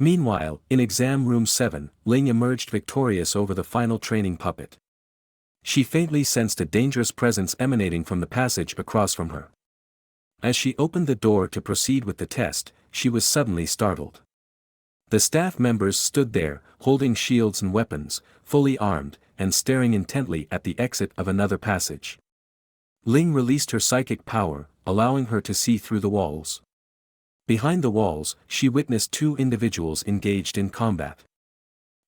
Meanwhile, in exam room 7, Ling emerged victorious over the final training puppet. She faintly sensed a dangerous presence emanating from the passage across from her. As she opened the door to proceed with the test, she was suddenly startled. The staff members stood there, holding shields and weapons, fully armed, and staring intently at the exit of another passage. Ling released her psychic power, allowing her to see through the walls. Behind the walls, she witnessed two individuals engaged in combat.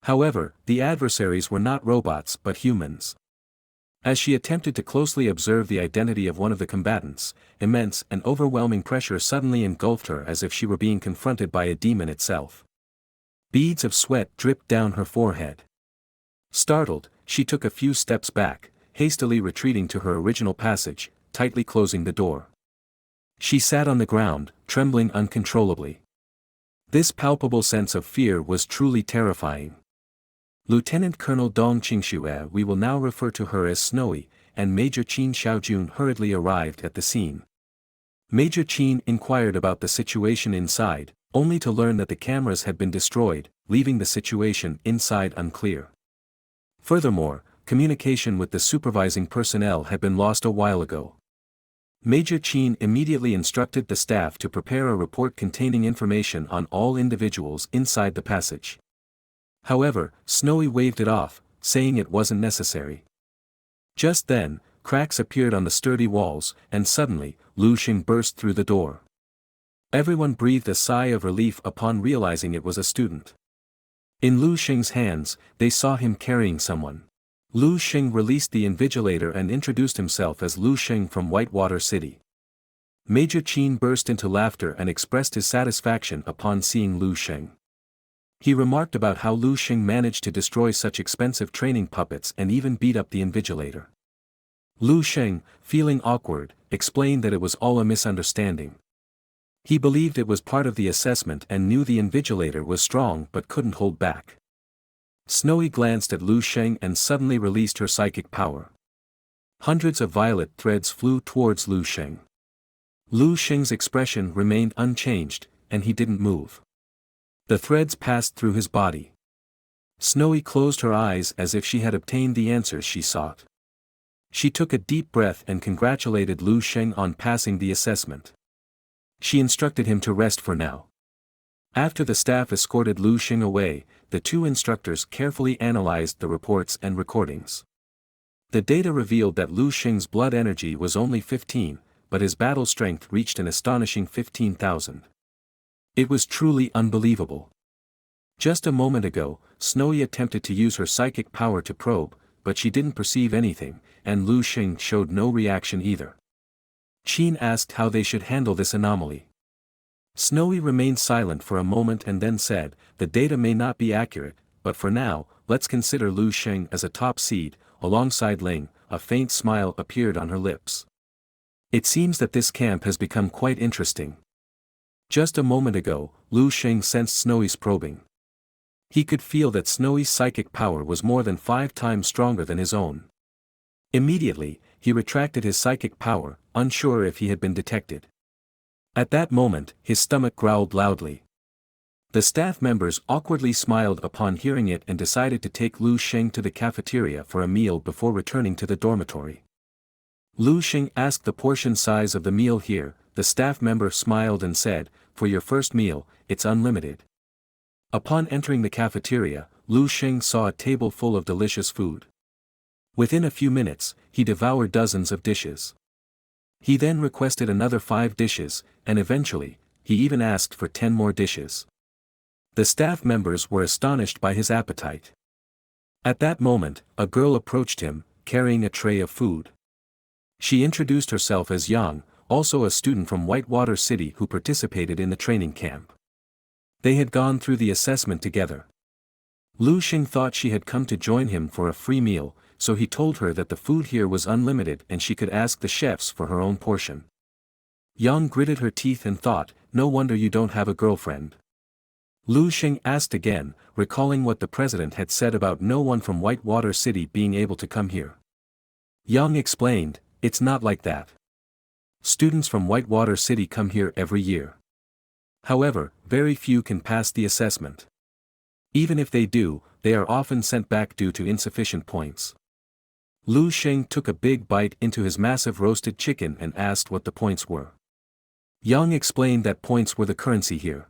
However, the adversaries were not robots but humans. As she attempted to closely observe the identity of one of the combatants, immense and overwhelming pressure suddenly engulfed her as if she were being confronted by a demon itself. Beads of sweat dripped down her forehead. Startled, she took a few steps back, hastily retreating to her original passage, tightly closing the door. She sat on the ground, trembling uncontrollably. This palpable sense of fear was truly terrifying. Lieutenant Colonel Dong Qingxue, we will now refer to her as Snowy, and Major Qin Xiaojun hurriedly arrived at the scene. Major Qin inquired about the situation inside, only to learn that the cameras had been destroyed, leaving the situation inside unclear. Furthermore, communication with the supervising personnel had been lost a while ago. Major Qin immediately instructed the staff to prepare a report containing information on all individuals inside the passage. However, Snowy waved it off, saying it wasn't necessary. Just then, cracks appeared on the sturdy walls, and suddenly, Lu Xing burst through the door. Everyone breathed a sigh of relief upon realizing it was a student. In Lu Xing's hands, they saw him carrying someone. Lu Xing released the invigilator and introduced himself as Lu Xing from Whitewater City. Major Qin burst into laughter and expressed his satisfaction upon seeing Lu Xing. He remarked about how Lu Xing managed to destroy such expensive training puppets and even beat up the invigilator. Lu Xing, feeling awkward, explained that it was all a misunderstanding. He believed it was part of the assessment and knew the invigilator was strong but couldn't hold back. Snowy glanced at Lu Xing and suddenly released her psychic power. Hundreds of violet threads flew towards Lu Xing. Lu Xing's expression remained unchanged, and he didn't move. The threads passed through his body. Snowy closed her eyes as if she had obtained the answers she sought. She took a deep breath and congratulated Lu Xing on passing the assessment. She instructed him to rest for now. After the staff escorted Lu Xing away, the two instructors carefully analyzed the reports and recordings. The data revealed that Lu Xing's blood energy was only 15, but his battle strength reached an astonishing 15,000. It was truly unbelievable. Just a moment ago, Snowy attempted to use her psychic power to probe, but she didn't perceive anything, and Lu Xing showed no reaction either. Qin asked how they should handle this anomaly. Snowy remained silent for a moment and then said, the data may not be accurate, but for now, let's consider Lu Xing as a top seed. Alongside Ling, a faint smile appeared on her lips. It seems that this camp has become quite interesting. Just a moment ago, Lu Xing sensed Snowy's probing. He could feel that Snowy's psychic power was more than 5 times stronger than his own. Immediately, he retracted his psychic power, unsure if he had been detected. At that moment, his stomach growled loudly. The staff members awkwardly smiled upon hearing it and decided to take Lu Xing to the cafeteria for a meal before returning to the dormitory. Lu Xing asked the portion size of the meal here. The staff member smiled and said, for your first meal, it's unlimited. Upon entering the cafeteria, Lu Xing saw a table full of delicious food. Within a few minutes, he devoured dozens of dishes. He then requested another 5 dishes, and eventually, he even asked for 10 more dishes. The staff members were astonished by his appetite. At that moment, a girl approached him, carrying a tray of food. She introduced herself as Yang, also a student from Whitewater City who participated in the training camp. They had gone through the assessment together. Lu Xing thought she had come to join him for a free meal, so he told her that the food here was unlimited and she could ask the chefs for her own portion. Yang gritted her teeth and thought, no wonder you don't have a girlfriend. Lu Xing asked again, recalling what the president had said about no one from Whitewater City being able to come here. Yang explained, it's not like that. Students from Whitewater City come here every year. However, very few can pass the assessment. Even if they do, they are often sent back due to insufficient points. Lu Xing took a big bite into his massive roasted chicken and asked what the points were. Yang explained that points were the currency here.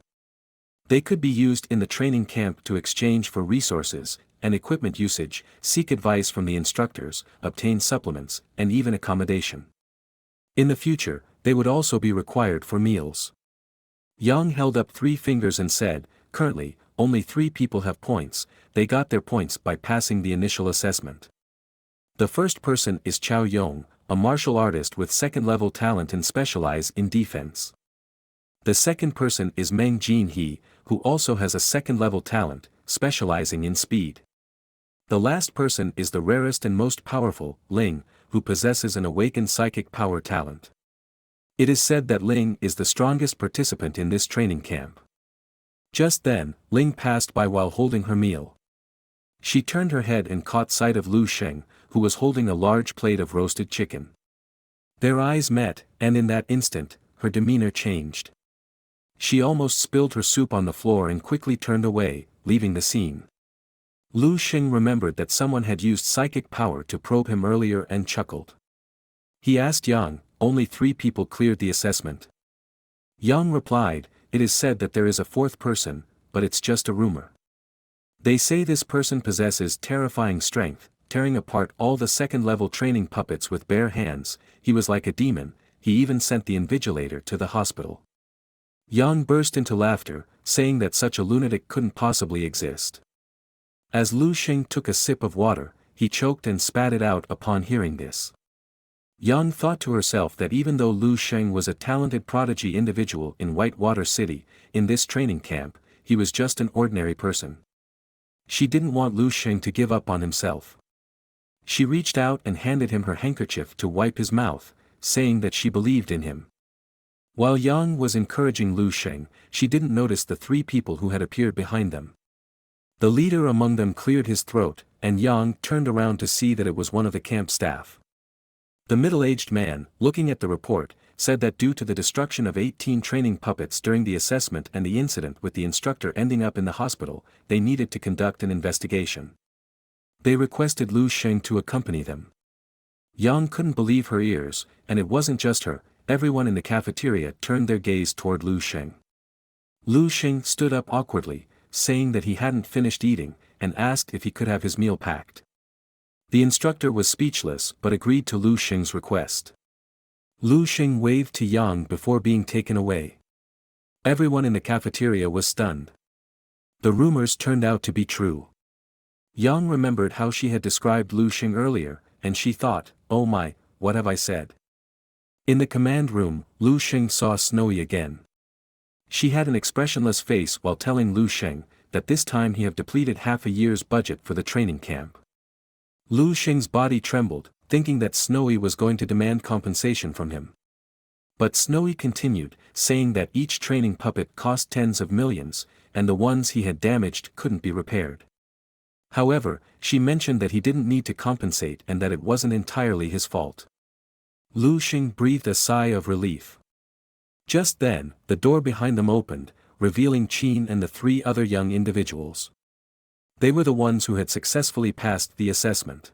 They could be used in the training camp to exchange for resources and equipment usage, seek advice from the instructors, obtain supplements, and even accommodation. In the future, they would also be required for meals. Yang held up 3 fingers and said, "Currently, only 3 people have points. They got their points by passing the initial assessment. The first person is Chao Yong, a martial artist with second-level talent and specialize in defense. The second person is Meng Jinhe, who also has a second-level talent, specializing in speed. The last person is the rarest and most powerful, Ling, who possesses an awakened psychic power talent. It is said that Ling is the strongest participant in this training camp." Just then, Ling passed by while holding her meal. She turned her head and caught sight of Lu Xing, who was holding a large plate of roasted chicken. Their eyes met, and in that instant, her demeanor changed. She almost spilled her soup on the floor and quickly turned away, leaving the scene. Lu Xing remembered that someone had used psychic power to probe him earlier and chuckled. He asked Yang, "Only 3 people cleared the assessment?" Yang replied, "It is said that there is a 4th person, but it's just a rumor. They say this person possesses terrifying strength, tearing apart all the second-level training puppets with bare hands. He was like a demon, he even sent the invigilator to the hospital." Yang burst into laughter, saying that such a lunatic couldn't possibly exist. As Lu Xing took a sip of water, he choked and spat it out upon hearing this. Yang thought to herself that even though Lu Xing was a talented prodigy individual in Whitewater City, in this training camp, he was just an ordinary person. She didn't want Lu Xing to give up on himself. She reached out and handed him her handkerchief to wipe his mouth, saying that she believed in him. While Yang was encouraging Lu Xing, she didn't notice the 3 people who had appeared behind them. The leader among them cleared his throat, and Yang turned around to see that it was one of the camp staff. The middle-aged man, looking at the report, said that due to the destruction of 18 training puppets during the assessment and the incident with the instructor ending up in the hospital, they needed to conduct an investigation. They requested Lu Xing to accompany them. Yang couldn't believe her ears, and it wasn't just her, everyone in the cafeteria turned their gaze toward Lu Xing. Lu Xing stood up awkwardly, saying that he hadn't finished eating, and asked if he could have his meal packed. The instructor was speechless but agreed to Lu Xing's request. Lu Xing waved to Yang before being taken away. Everyone in the cafeteria was stunned. The rumors turned out to be true. Yang remembered how she had described Lu Xing earlier, and she thought, "Oh my, what have I said?" In the command room, Lu Xing saw Snowy again. She had an expressionless face while telling Lu Xing that this time he had depleted half a year's budget for the training camp. Lu Xing's body trembled, thinking that Snowy was going to demand compensation from him. But Snowy continued, saying that each training puppet cost tens of millions, and the ones he had damaged couldn't be repaired. However, she mentioned that he didn't need to compensate and that it wasn't entirely his fault. Lu Xing breathed a sigh of relief. Just then, the door behind them opened, revealing Qin and the 3 other young individuals. They were the ones who had successfully passed the assessment.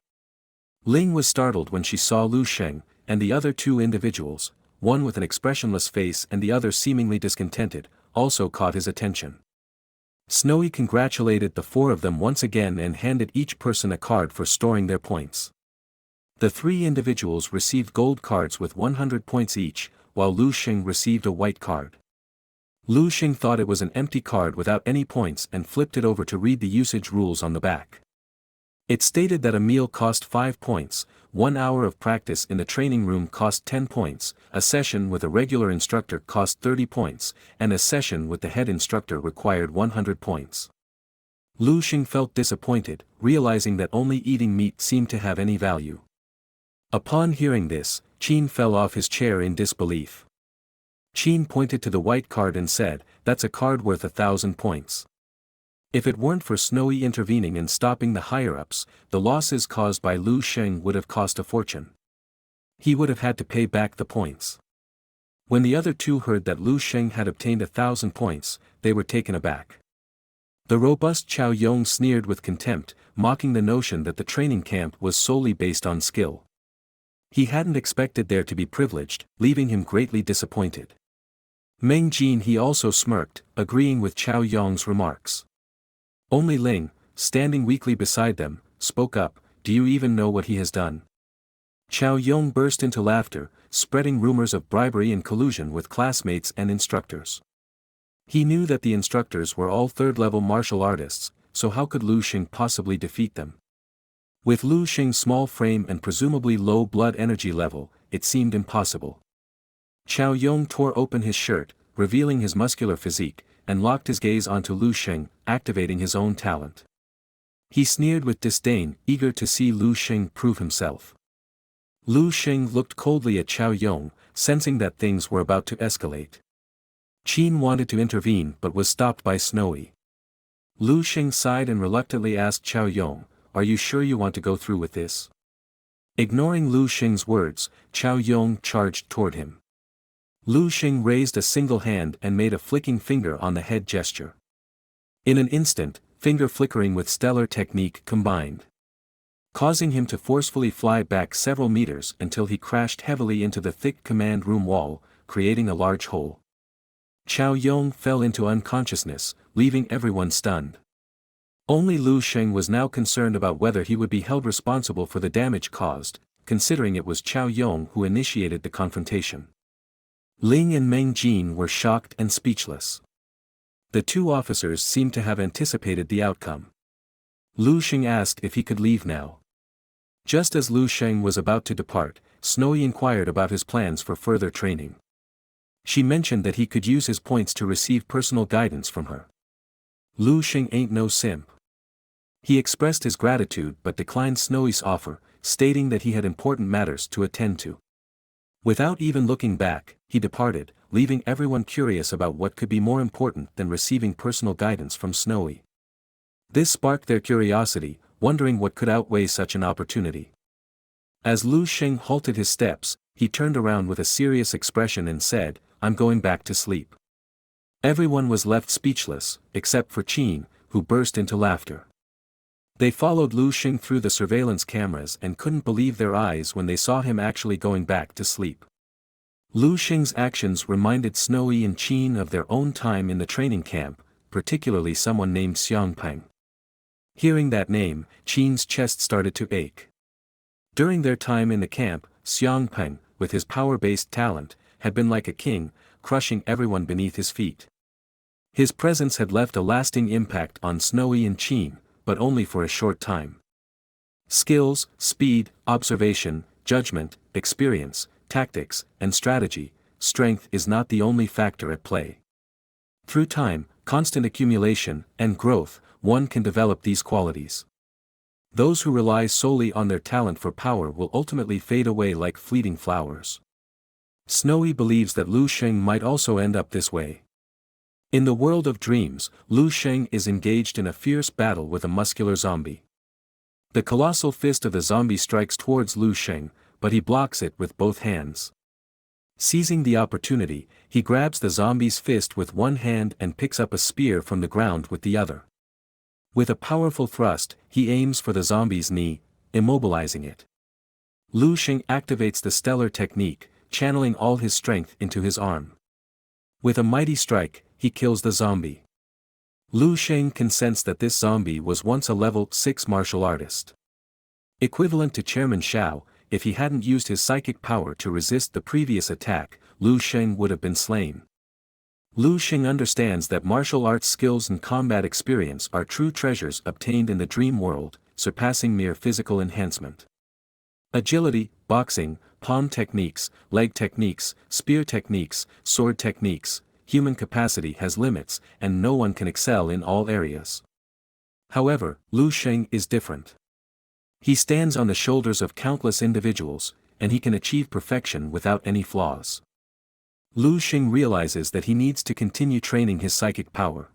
Ling was startled when she saw Lu Xing, and the other 2 individuals, one with an expressionless face and the other seemingly discontented, also caught his attention. Snowy congratulated the 4 of them once again and handed each person a card for storing their points. The 3 individuals received gold cards with 100 points each, while Lu Xing received a white card. Lu Xing thought it was an empty card without any points and flipped it over to read the usage rules on the back. It stated that a meal cost 5 points, 1 hour of practice in the training room cost 10 points, a session with a regular instructor cost 30 points, and a session with the head instructor required 100 points. Lu Xing felt disappointed, realizing that only eating meat seemed to have any value. Upon hearing this, Qin fell off his chair in disbelief. Qin pointed to the white card and said, "That's a card worth 1,000 points. If it weren't for Snowy intervening and stopping the higher-ups, the losses caused by Lu Xing would have cost a fortune. He would have had to pay back the points." When the other two heard that Lu Xing had obtained 1,000 points, they were taken aback. The robust Chao Yong sneered with contempt, mocking the notion that the training camp was solely based on skill. He hadn't expected there to be privileged, leaving him greatly disappointed. Meng Jin he also smirked, agreeing with Chao Yong's remarks. Only Ling, standing weakly beside them, spoke up, "Do you even know what he has done?" Chao Yong burst into laughter, spreading rumors of bribery and collusion with classmates and instructors. He knew that the instructors were all third-level martial artists, so how could Lu Xing possibly defeat them? With Lu Xing's small frame and presumably low blood energy level, it seemed impossible. Chao Yong tore open his shirt, revealing his muscular physique, and locked his gaze onto Lu Xing, activating his own talent. He sneered with disdain, eager to see Lu Xing prove himself. Lu Xing looked coldly at Chao Yong, sensing that things were about to escalate. Qin wanted to intervene but was stopped by Snowy. Lu Xing sighed and reluctantly asked Chao Yong, "Are you sure you want to go through with this?" Ignoring Lu Xing's words, Chao Yong charged toward him. Lu Xing raised a single hand and made a flicking finger on the head gesture. In an instant, finger flickering with stellar technique combined, causing him to forcefully fly back several meters until he crashed heavily into the thick command room wall, creating a large hole. Chao Yong fell into unconsciousness, leaving everyone stunned. Only Lu Xing was now concerned about whether he would be held responsible for the damage caused, considering it was Chao Yong who initiated the confrontation. Ling and Meng Jin were shocked and speechless. The two officers seemed to have anticipated the outcome. Lu Xing asked if he could leave now. Just as Lu Xing was about to depart, Snowy inquired about his plans for further training. She mentioned that he could use his points to receive personal guidance from her. Lu Xing ain't no simp. He expressed his gratitude but declined Snowy's offer, stating that he had important matters to attend to. Without even looking back, he departed, leaving everyone curious about what could be more important than receiving personal guidance from Snowy. This sparked their curiosity, wondering what could outweigh such an opportunity. As Lu Xing halted his steps, he turned around with a serious expression and said, "I'm going back to sleep." Everyone was left speechless, except for Qin, who burst into laughter. They followed Lu Xing through the surveillance cameras and couldn't believe their eyes when they saw him actually going back to sleep. Lu Xing's actions reminded Snowy and Qin of their own time in the training camp, particularly someone named Xiangpeng. Hearing that name, Qin's chest started to ache. During their time in the camp, Xiangpeng, with his power-based talent, had been like a king, crushing everyone beneath his feet. His presence had left a lasting impact on Snowy and Qin, but only for a short time. Skills, speed, observation, judgment, experience, tactics, and strategy, strength is not the only factor at play. Through time, constant accumulation, and growth, one can develop these qualities. Those who rely solely on their talent for power will ultimately fade away like fleeting flowers. Snowy believes that Lu Xing might also end up this way. In the world of dreams, Lu Xing is engaged in a fierce battle with a muscular zombie. The colossal fist of the zombie strikes towards Lu Xing, but he blocks it with both hands. Seizing the opportunity, he grabs the zombie's fist with one hand and picks up a spear from the ground with the other. With a powerful thrust, he aims for the zombie's knee, immobilizing it. Lu Xing activates the stellar technique, channeling all his strength into his arm. With a mighty strike, he kills the zombie. Lu Xing can sense that this zombie was once a level 6 martial artist. Equivalent to Chairman Shao, if he hadn't used his psychic power to resist the previous attack, Lu Xing would have been slain. Lu Xing understands that martial arts skills and combat experience are true treasures obtained in the dream world, surpassing mere physical enhancement. Agility, boxing, palm techniques, leg techniques, spear techniques, sword techniques, human capacity has limits, and no one can excel in all areas. However, Lu Xing is different. He stands on the shoulders of countless individuals, and he can achieve perfection without any flaws. Lu Xing realizes that he needs to continue training his psychic power.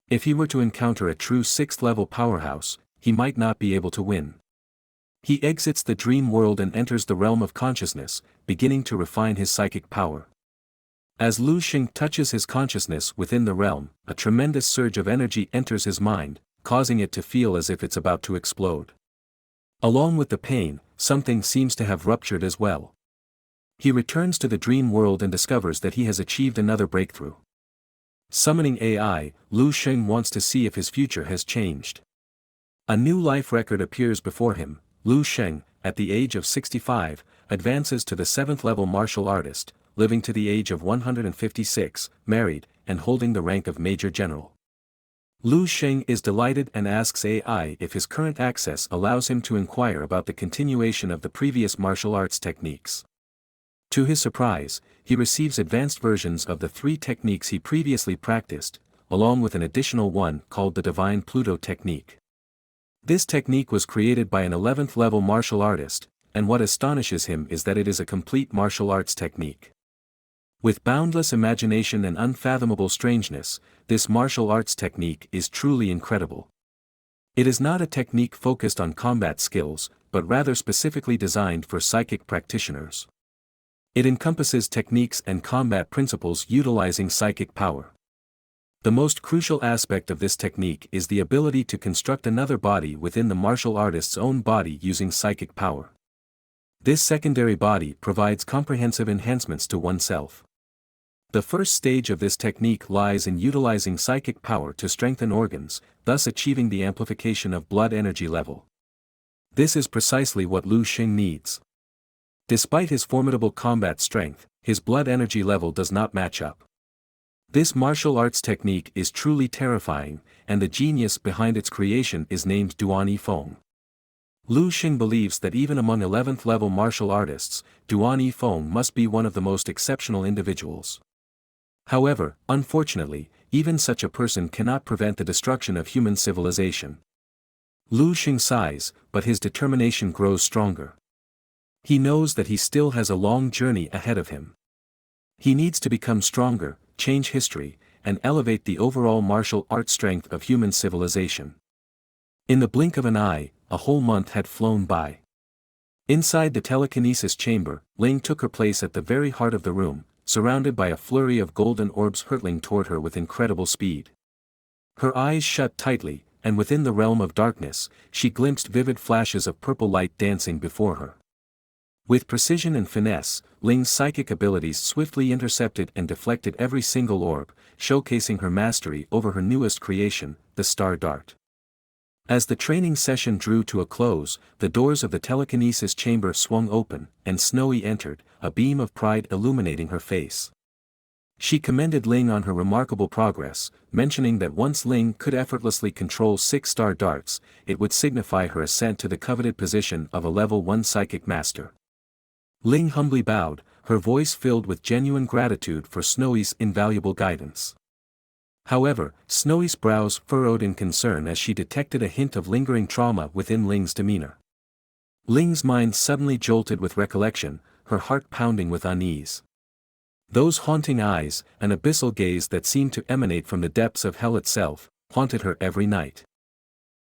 If he were to encounter a true 6th-level powerhouse, he might not be able to win. He exits the dream world and enters the realm of consciousness, beginning to refine his psychic power. As Lu Xing touches his consciousness within the realm, a tremendous surge of energy enters his mind, causing it to feel as if it's about to explode. Along with the pain, something seems to have ruptured as well. He returns to the dream world and discovers that he has achieved another breakthrough. Summoning AI, Lu Xing wants to see if his future has changed. A new life record appears before him. Lu Xing, at the age of 65, advances to the 7th level martial artist, living to the age of 156, married, and holding the rank of Major General. Lu Xing is delighted and asks AI if his current access allows him to inquire about the continuation of the previous martial arts techniques. To his surprise, he receives advanced versions of the 3 techniques he previously practiced, along with an additional one called the Divine Pluto technique. This technique was created by an 11th level martial artist, and what astonishes him is that it is a complete martial arts technique. With boundless imagination and unfathomable strangeness, this martial arts technique is truly incredible. It is not a technique focused on combat skills, but rather specifically designed for psychic practitioners. It encompasses techniques and combat principles utilizing psychic power. The most crucial aspect of this technique is the ability to construct another body within the martial artist's own body using psychic power. This secondary body provides comprehensive enhancements to oneself. The first stage of this technique lies in utilizing psychic power to strengthen organs, thus achieving the amplification of blood energy level. This is precisely what Lu Xing needs. Despite his formidable combat strength, his blood energy level does not match up. This martial arts technique is truly terrifying, and the genius behind its creation is named Duan Yifeng. Lu Xing believes that even among 11th level martial artists, Duan Yifeng must be one of the most exceptional individuals. However, unfortunately, even such a person cannot prevent the destruction of human civilization. Lu Xing sighs, but his determination grows stronger. He knows that he still has a long journey ahead of him. He needs to become stronger, change history, and elevate the overall martial art strength of human civilization. In the blink of an eye, a whole month had flown by. Inside the telekinesis chamber, Ling took her place at the very heart of the room, surrounded by a flurry of golden orbs hurtling toward her with incredible speed. Her eyes shut tightly, and within the realm of darkness, she glimpsed vivid flashes of purple light dancing before her. With precision and finesse, Ling's psychic abilities swiftly intercepted and deflected every single orb, showcasing her mastery over her newest creation, the Star Dart. As the training session drew to a close, the doors of the telekinesis chamber swung open, and Snowy entered, a beam of pride illuminating her face. She commended Ling on her remarkable progress, mentioning that once Ling could effortlessly control 6 star darts, it would signify her ascent to the coveted position of a level 1 psychic master. Ling humbly bowed, her voice filled with genuine gratitude for Snowy's invaluable guidance. However, Snowy's brows furrowed in concern as she detected a hint of lingering trauma within Ling's demeanor. Ling's mind suddenly jolted with recollection, her heart pounding with unease. Those haunting eyes, an abyssal gaze that seemed to emanate from the depths of hell itself, haunted her every night.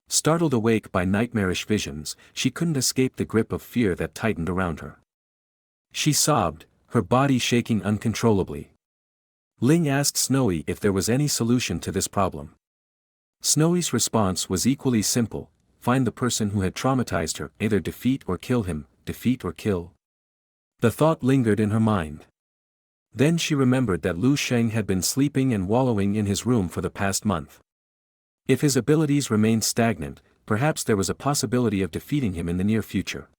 Startled awake by nightmarish visions, she couldn't escape the grip of fear that tightened around her. She sobbed, her body shaking uncontrollably. Ling asked Snowy if there was any solution to this problem. Snowy's response was equally simple: find the person who had traumatized her, either defeat or kill him, defeat or kill. The thought lingered in her mind. Then she remembered that Lu Xing had been sleeping and wallowing in his room for the past month. If his abilities remained stagnant, perhaps there was a possibility of defeating him in the near future.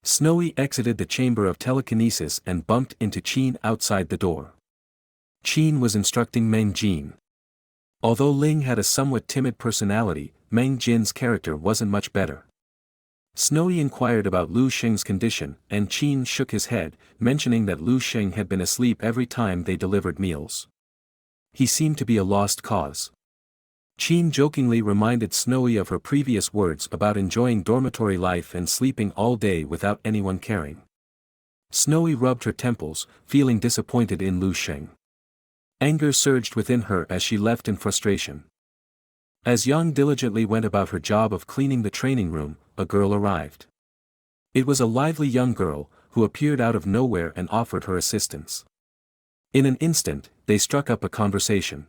Snowy exited the chamber of telekinesis and bumped into Qin outside the door. Qin was instructing Meng Jin. Although Ling had a somewhat timid personality, Meng Jin's character wasn't much better. Snowy inquired about Lu Xing's condition, and Qin shook his head, mentioning that Lu Xing had been asleep every time they delivered meals. He seemed to be a lost cause. Qin jokingly reminded Snowy of her previous words about enjoying dormitory life and sleeping all day without anyone caring. Snowy rubbed her temples, feeling disappointed in Lu Xing. Anger surged within her as she left in frustration. As Yang diligently went about her job of cleaning the training room, a girl arrived. It was a lively young girl, who appeared out of nowhere and offered her assistance. In an instant, they struck up a conversation.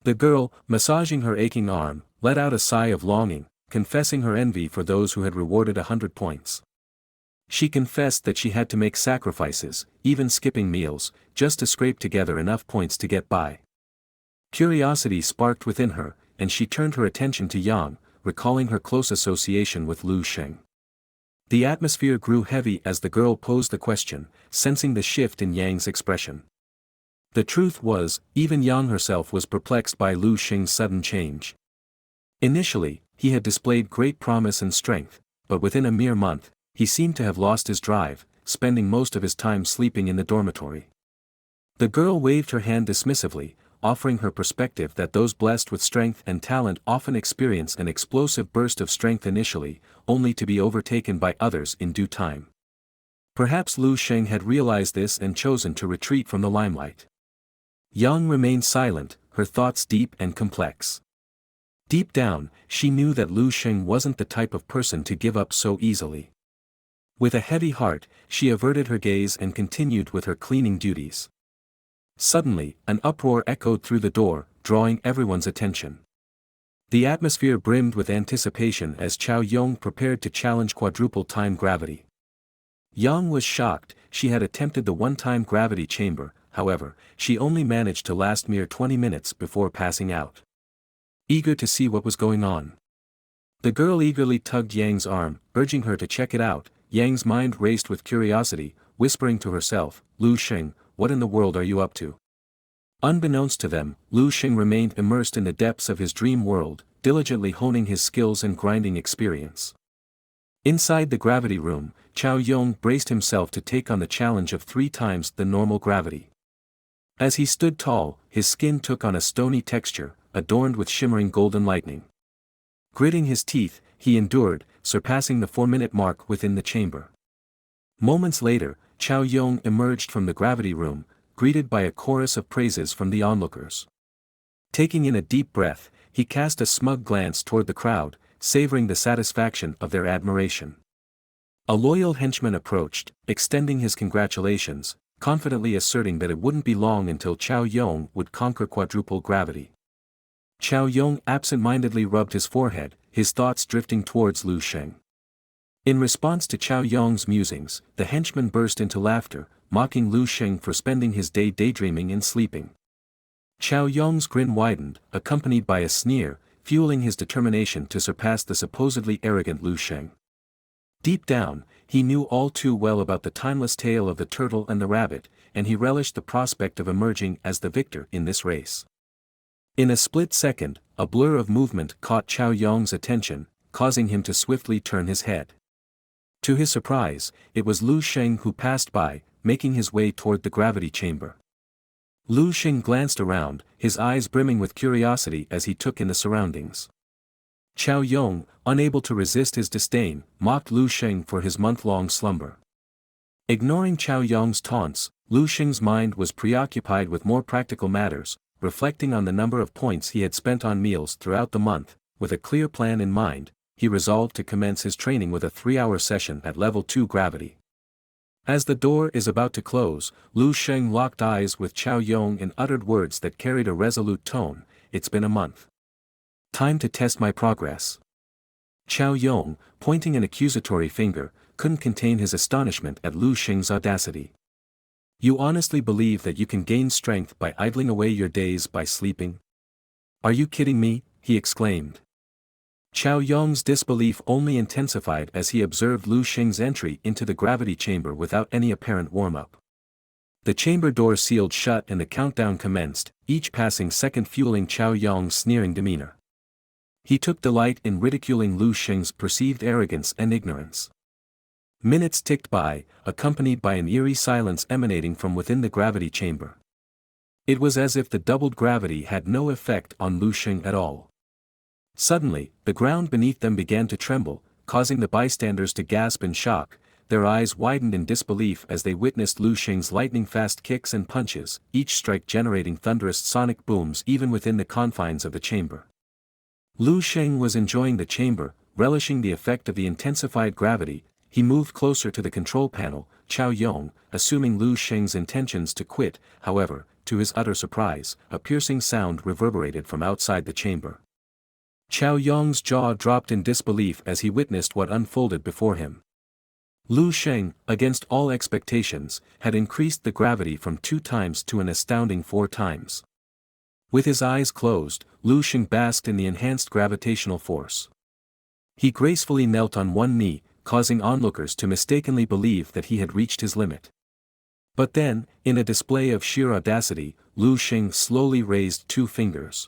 The girl, massaging her aching arm, let out a sigh of longing, confessing her envy for those who had rewarded 100 points. She confessed that she had to make sacrifices, even skipping meals, just to scrape together enough points to get by. Curiosity sparked within her, and she turned her attention to Yang, recalling her close association with Lu Xing. The atmosphere grew heavy as the girl posed the question, sensing the shift in Yang's expression. The truth was, even Yang herself was perplexed by Lu Xing's sudden change. Initially, he had displayed great promise and strength, but within a mere month, he seemed to have lost his drive, spending most of his time sleeping in the dormitory. The girl waved her hand dismissively, offering her perspective that those blessed with strength and talent often experience an explosive burst of strength initially, only to be overtaken by others in due time. Perhaps Lu Xing had realized this and chosen to retreat from the limelight. Yang remained silent, her thoughts deep and complex. Deep down, she knew that Lu Xing wasn't the type of person to give up so easily. With a heavy heart, she averted her gaze and continued with her cleaning duties. Suddenly, an uproar echoed through the door, drawing everyone's attention. The atmosphere brimmed with anticipation as Chao Yong prepared to challenge quadruple time gravity. Yang was shocked. She had attempted the one-time gravity chamber, however, she only managed to last mere 20 minutes before passing out. Eager to see what was going on, the girl eagerly tugged Yang's arm, urging her to check it out. Yang's mind raced with curiosity, whispering to herself, "Lu Xing, what in the world are you up to?" Unbeknownst to them, Lu Xing remained immersed in the depths of his dream world, diligently honing his skills and grinding experience. Inside the gravity room, Chao Yong braced himself to take on the challenge of 3 times the normal gravity. As he stood tall, his skin took on a stony texture, adorned with shimmering golden lightning. Gritting his teeth, he endured, surpassing the 4-minute mark within the chamber. Moments later, Chao Yong emerged from the gravity room, greeted by a chorus of praises from the onlookers. Taking in a deep breath, he cast a smug glance toward the crowd, savoring the satisfaction of their admiration. A loyal henchman approached, extending his congratulations, confidently asserting that it wouldn't be long until Chao Yong would conquer quadruple gravity. Chao Yong absent-mindedly rubbed his forehead, his thoughts drifting towards Lu Xing. In response to Chao Yong's musings, the henchman burst into laughter, mocking Lu Xing for spending his day daydreaming and sleeping. Chao Yong's grin widened, accompanied by a sneer, fueling his determination to surpass the supposedly arrogant Lu Xing. Deep down, he knew all too well about the timeless tale of the turtle and the rabbit, and he relished the prospect of emerging as the victor in this race. In a split second, a blur of movement caught Chao Yong's attention, causing him to swiftly turn his head. To his surprise, it was Lu Xing who passed by, making his way toward the gravity chamber. Lu Xing glanced around, his eyes brimming with curiosity as he took in the surroundings. Chao Yong, unable to resist his disdain, mocked Lu Xing for his month-long slumber. Ignoring Chao Yong's taunts, Lu Xing's mind was preoccupied with more practical matters, reflecting on the number of points he had spent on meals throughout the month. With a clear plan in mind, he resolved to commence his training with a 3-hour session at level 2 gravity. As the door is about to close, Lu Xing locked eyes with Chao Yong and uttered words that carried a resolute tone. "It's been a month. Time to test my progress." Chao Yong, pointing an accusatory finger, couldn't contain his astonishment at Lu Xing's audacity. "You honestly believe that you can gain strength by idling away your days by sleeping? Are you kidding me?" he exclaimed. Chao Yong's disbelief only intensified as he observed Lu Xing's entry into the gravity chamber without any apparent warm-up. The chamber door sealed shut and the countdown commenced, each passing second fueling Chao Yong's sneering demeanor. He took delight in ridiculing Lu Xing's perceived arrogance and ignorance. Minutes ticked by, accompanied by an eerie silence emanating from within the gravity chamber. It was as if the doubled gravity had no effect on Lu Xing at all. Suddenly, the ground beneath them began to tremble, causing the bystanders to gasp in shock. Their eyes widened in disbelief as they witnessed Lu Xing's lightning-fast kicks and punches, each strike generating thunderous sonic booms even within the confines of the chamber. Lu Xing was enjoying the chamber, relishing the effect of the intensified gravity, he moved closer to the control panel. Chao Yong, assuming Lu Xing's intentions to quit, however, to his utter surprise, a piercing sound reverberated from outside the chamber. Chao Yong's jaw dropped in disbelief as he witnessed what unfolded before him. Lu Xing, against all expectations, had increased the gravity from 2 times to an astounding 4 times. With his eyes closed, Lu Xing basked in the enhanced gravitational force. He gracefully knelt on one knee, causing onlookers to mistakenly believe that he had reached his limit. But then, in a display of sheer audacity, Lu Xing slowly raised 2 fingers.